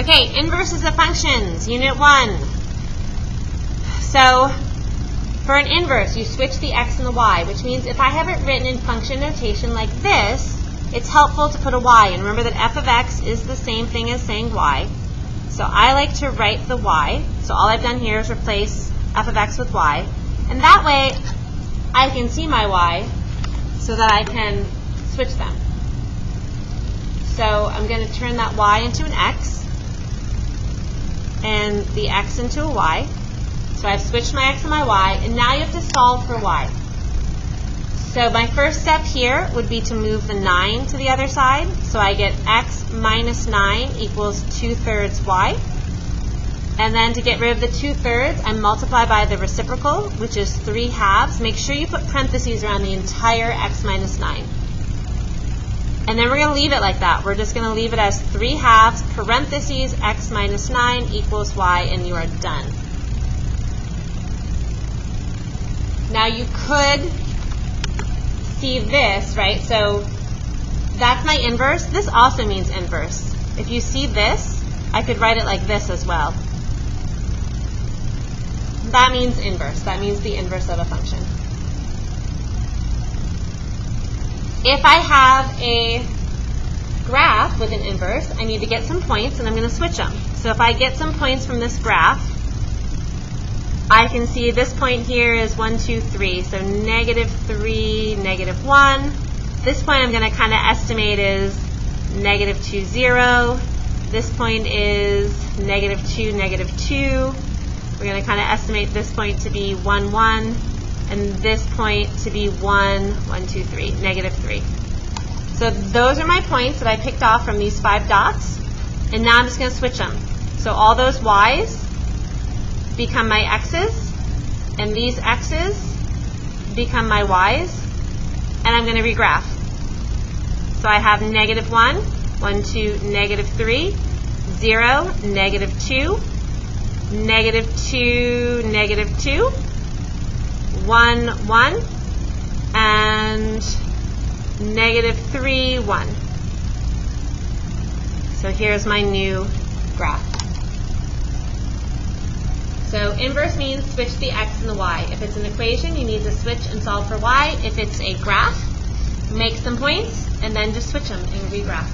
Okay, inverses of functions, Unit 1. So, for an inverse, you switch the x and the y, which means if I have it written in function notation like this, it's helpful to put a y. And remember that f of x is the same thing as saying y. So I like to write the y. So all I've done here is replace f of x with y. And that way, I can see my y so that I can switch them. So I'm going to turn that y into an x and the x into a y. So I've switched my x and my y, and now you have to solve for y. So my first step here would be to move the 9 to the other side. So I get x minus 9 equals 2/3 y. And then to get rid of the 2/3, I multiply by the reciprocal, which is 3/2. Make sure you put parentheses around the entire x minus 9. And then we're going to leave it like that. We're just going to leave it as 3/2 parentheses x minus 9 equals y, and you are done. Now you could see this, right? So that's my inverse. This also means inverse. If you see this, I could write it like this as well. That means inverse. That means the inverse of a function. If I have a graph with an inverse, I need to get some points, and I'm going to switch them. So if I get some points from this graph, I can see this point here is 1, 2, 3. So -3, -1. This point I'm going to kind of estimate is -2, 0. This point is -2, -2. We're going to kind of estimate this point to be 1, 1. And this point to be 1, 1, 2, 3, -3. So those are my points that I picked off from these 5 dots. And now I'm just going to switch them. So all those y's become my x's, and these x's become my y's, and I'm going to regraph. So I have -1, 1, 2, -3, 0, -2, -2, -2, 1, 1, and -3, 1. So here's my new graph. So inverse means switch the x and the y. If it's an equation, you need to switch and solve for y. If it's a graph, make some points, and then just switch them and regraph.